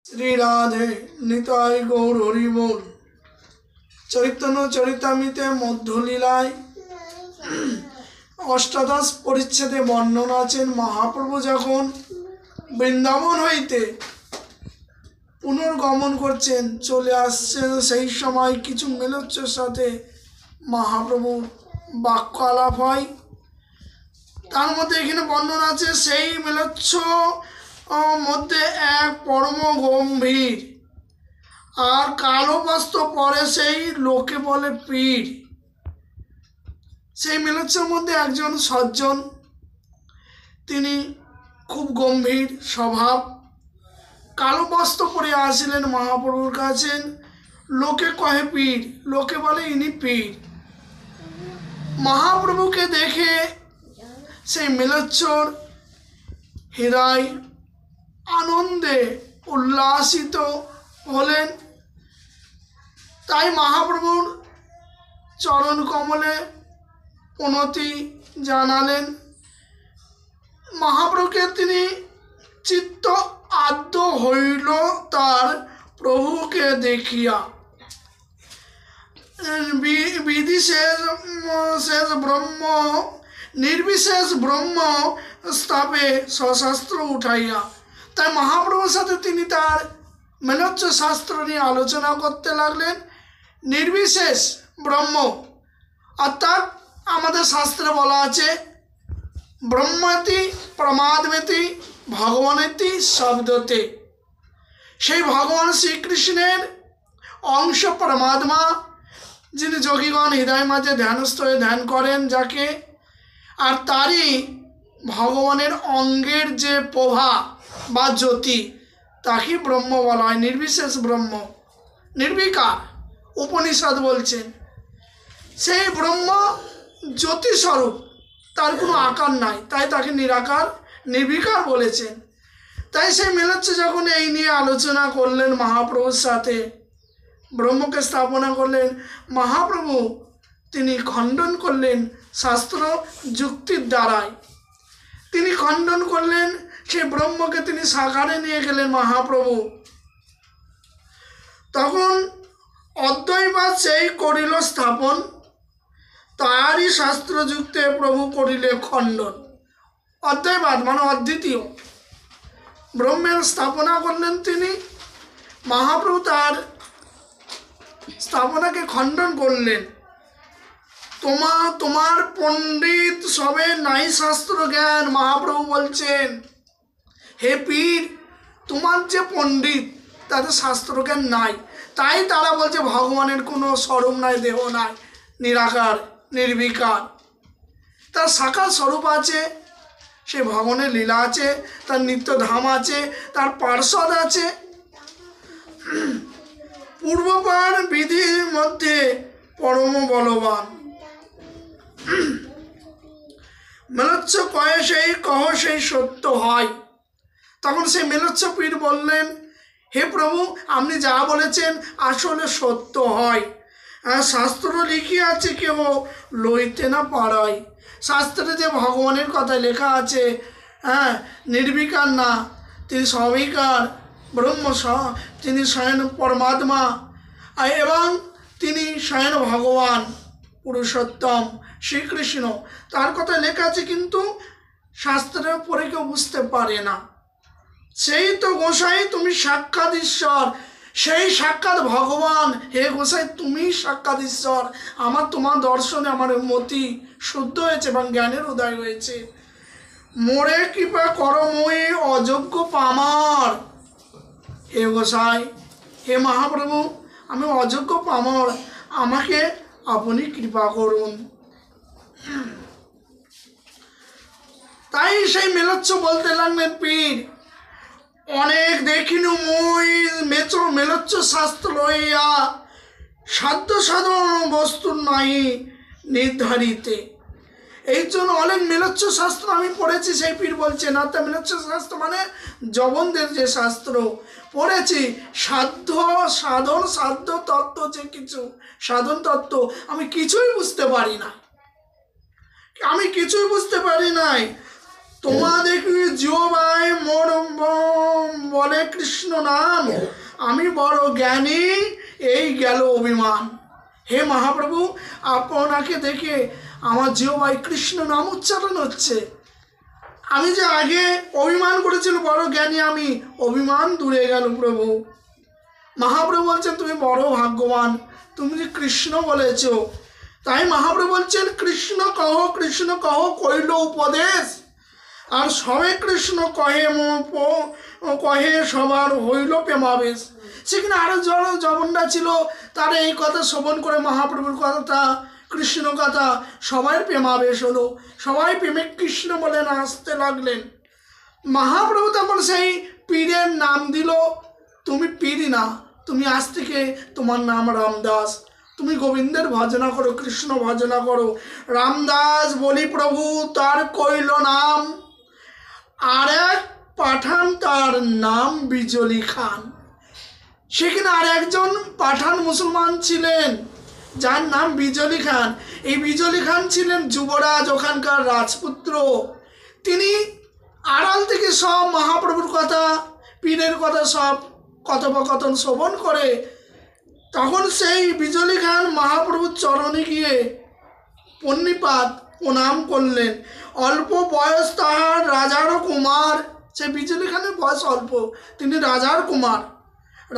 শ্রী রাধে নিতাই গৌর হরি বল। চৈতন্য চরিতামৃতে মধ্যলীলায় অষ্টাদশ পরিচ্ছেদে বর্ণনা আছেন মহাপ্রভু যখন বৃন্দাবন হইতে পুনর্গমন করছেন, চলে আসছেন, সেই সময় কিছু মেলোচ্ছর সাথে মহাপ্রভুর বাক্য আলাপ হয়। তার মধ্যে এখানে বর্ণনা আছে সেই মেলোচ্ছ মধ্যে এক পরম গম্ভীর আর কালো বস্ত্র পরে সেই লোকে বলে পীর। সেই মেলোচ্ছর মধ্যে একজন সজ্জন, তিনি খুব গম্ভীর স্বভাব, কালো বস্ত্র পরে আসিলেন মহাপ্রভুর কাছে। লোকে কহে পীর, লোকে বলে ইনি পীর। মহাপ্রভুকে দেখে সেই মেলোচ্ছর হৃদয় আনন্দে উল্লাসিত হলেন। তাই মহাপ্রভুর চরণ কমলে প্রণতি জানালেন। মহাপ্রভুকে তিনি চিত্ত আদ্য হইল তার প্রভুকে দেখিয়া। বিধিশেষ ব্রহ্ম নির্বিশেষ ব্রহ্ম স্থাপে সশস্ত্র উঠাইয়া। তাই মহাপ্রভুর সাথে তিনি তার মেলোচ্ছ শাস্ত্র নিয়ে আলোচনা করতে লাগলেন। নির্বিশেষ ব্রহ্ম অর্থাৎ আমাদের শাস্ত্রে বলা আছে ব্রহ্মতি প্রমাদমেতি ভগবানেতি শব্দতে। সেই ভগবান শ্রীকৃষ্ণের অংশ পরমাত্মা, যিনি যোগীগণ হৃদয় মাঝে ধ্যানস্থ হয়ে ধ্যান করেন যাকে, আর তারই ভগবানের অঙ্গের যে প্রভা বা জ্যোতি, তাকে ব্রহ্ম বলা হয়। নির্বিশেষ ব্রহ্ম, নির্বিকার উপনিষদ বলছেন। সেই ব্রহ্ম জ্যোতিস্বরূপ, তার কোনো আকার নাই, তাই তাকে নিরাকার নির্বিকার বলেছেন। তাই সেই মেলোচ্ছ যখন এই নিয়ে আলোচনা করলেন মহাপ্রভুর সাথে, ব্রহ্মকে স্থাপনা করলেন, মহাপ্রভু তিনি খণ্ডন করলেন শাস্ত্র যুক্তির দ্বারায়। তিনি খণ্ডন করলেন, সেই ব্রহ্মকে তিনি সাকারে নিয়ে গেলেন মহাপ্রভু। তখন অদ্বৈবাদ সেই করিল স্থাপন, তারই শাস্ত্রযুক্তে প্রভু করিলে খণ্ডন। অদ্বৈবাদ মানে অদ্বিতীয় ব্রহ্মের স্থাপনা করলেন তিনি। মহাপ্রভু তার স্থাপনাকে খণ্ডন করলেন। তোমার পণ্ডিত সবে নাই শাস্ত্র জ্ঞান। মহাপ্রভু বলছেন, হে পীর, তোমার যে পণ্ডিত তাদের শাস্ত্র জ্ঞান নাই। তাই তারা বলছে ভগবানের কোনো স্বরূপ নাই, দেহ নাই, নিরাকার নির্বিকার। তার সাকার স্বরূপ আছে, সে ভগবানের লীলা আছে, তার নিত্যধাম আছে, তার পার্ষদ আছে। পূর্বপার বিধির মধ্যে পরম বলবান। মেলোচ্ছ কয়ে সেই কহ সেই সত্য হয়। তখন সেই মেলোচ্ছ পীর বললেন, হে প্রভু, আপনি যা বলেছেন আসলে সত্য হয়। শাস্ত্র লিখি আছে কেউ লইতে না পারায়। শাস্ত্রে যে ভগবানের কথা লেখা আছে, নির্বিকার না, তিনি সবিকার ব্রহ্ম, তিনি স্বয়ং পরমাত্মা এবং তিনি স্বয়ং ভগবান পুরুষোত্তম শ্রীকৃষ্ণ, তার কথা লেখা আছে, কিন্তু শাস্ত্রের পরে কেউ বুঝতে পারে না। সেই তো গোসাই তুমি সাক্ষাৎ ঈশ্বর, সেই সাক্ষাৎ ভগবান। হে গোসাই, তুমি সাক্ষাৎ ঈশ্বর। তোমার দর্শনে আমার মতি শুদ্ধ হয়েছে এবং জ্ঞানের উদয় হয়েছে। মোরে কৃপা করো মই অযোগ্য পামার। হে গোসাই, হে মহাপ্রভু, আমি অযোগ্য পামর, আমাকে আপনি কৃপা করুন। তাই সেই মেলোচ্ছ বলতে লাগলেন, পীর অনেক দেখিনু মই মেলোচ্ছ শাস্ত্র লইয়া, সাধ্য সাধারণ বস্তু নাই নির্ধারিতে। এই জন্য অনেক মেলোচ্ছ শাস্ত্র আমি পড়েছি। সেই পীর বলছে না, তা মেলোচ্ছ শাস্ত্র মানে জবনদের যে শাস্ত্র পড়েছি, সাধন তত্ত্ব, যে কিছু সাধন তত্ত্ব আমি কিছুই বুঝতে পারি না, আমি কিছুই বুঝতে পারি নাই। তোমাদের কি জিহ্বায় মোর বলে কৃষ্ণ নাম, আমি বড় জ্ঞানী, এই গেল অভিমান। হে মহাপ্রভু, আপনাকে দেখে আমার জিহ্বায় কৃষ্ণ নাম উচ্চারণ হচ্ছে। আমি যে আগে অভিমান করেছিল বড় জ্ঞানী আমি, অভিমান দূরে গেল প্রভু। মহাপ্রভু বলছেন তুমি বড় ভাগ্যবান, তুমি যে কৃষ্ণ বলেছ। তাই মহাপ্রভু বলছেন কৃষ্ণ কহ কইল উপদেশ, আর সবে কৃষ্ণ কহে সবার হইল প্রেমাবেশ। সেখানে আরো জবনরা ছিল, তারা এই কথা শ্রবণ করে মহাপ্রভুর কথা, কৃষ্ণ কথা, সবাই প্রেমাবেশ হলো, সবাই প্রেমে কৃষ্ণ বলে নাচতে লাগলেন। মহাপ্রভু তখন সেই পীরের নাম দিল, তুমি পীর না, তুমি আজ থেকে তোমার নাম রামদাস, তুমি গোবিন্দের ভজনা করো, কৃষ্ণ ভজনা করো। রামদাস বলি প্রভু তার কইল নাম, আর এক পাঠান তার নাম বিজলি খান। সেখানে আর একজন পাঠান মুসলমান ছিলেন যার নাম বিজলি খান। এই বিজলি খান ছিলেন যুবরাজ, ওখানকার রাজপুত্র। তিনি আড়াল থেকে সব মহাপ্রভুর কথা, পীরের কথা সব কথোপকথন শ্রবণ করে। তখন সেই বিজলি খান মহাপ্রভুর চরণে গিয়ে পণ্ডিপাত প্রণাম করলেন। অল্প বয়স তাহার, রাজারও কুমার। সেই বিজলি খানের বয়স অল্প, তিনি রাজার কুমার।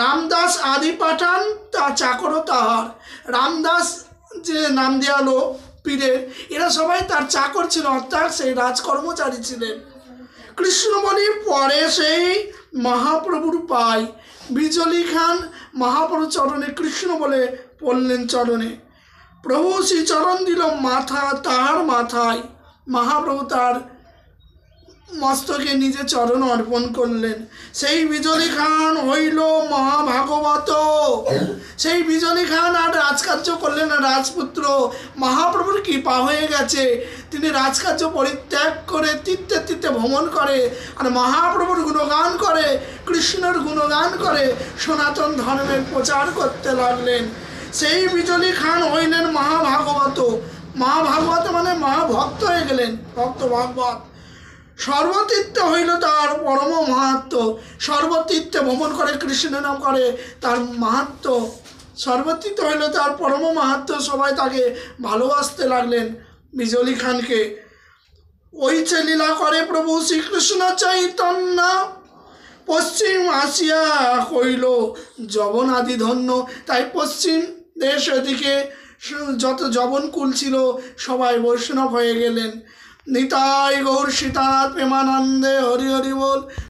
রামদাস আদি পাঠান, তা চাকরও তাহার। রামদাস যে নাম দেওয়া হলো পীরের, এরা সবাই তার চাকর ছিল, অর্থাৎ সেই রাজকর্মচারী ছিলেন। কৃষ্ণ বলি পরে সেই মহাপ্রভুর পায়। বিজলি খান মহাপ্রভু চরণে কৃষ্ণ বলে পড়লেন চরণে। প্রভু শ্রী চরণ দিল মাথা তাহার মাথায়। মহাপ্রভু তার মস্তকে নিজে চরণ অর্পণ করলেন। সেই বিজলি খান হইল মহাভাগবত। সেই বিজলি খান আর রাজকার্য করলেন না, রাজপুত্র। মহাপ্রভুর কৃপা হয়ে গেছে, তিনি রাজকার্য পরিত্যাগ করে তীর্থে ভ্রমণ করে আর মহাপ্রভুর গুণগান করে, কৃষ্ণের গুণগান করে সনাতন ধর্মের প্রচার করতে লাগলেন। সেই বিজলি খান হইলেন মহাভাগবত। মহাভাগবত মানে মহাভক্ত হয়ে গেলেন, ভক্ত ভাগবত। সর্বতীর্থে হইল তার পরম মাহাত্ম। সর্বতীর্থে ভ্রমণ করে কৃষ্ণের নাম করে, তার মাহাত্ম সর্বতীর্থ হইল তার পরম মাহাত্ম। সবাই তাকে ভালোবাসতে লাগলেন বিজলি খানকে। ওই লীলা করে প্রভু শ্রীকৃষ্ণ চৈতন্য, পশ্চিম আসিয়া কইল যবন আদি ধন্য। তাই পশ্চিম দেশ ওদিকে যত যবনকুল ছিল সবাই বৈষ্ণব হয়ে গেলেন। নিতাই গৌর সীতানাথ প্রেমানন্দে হরি হরি বল।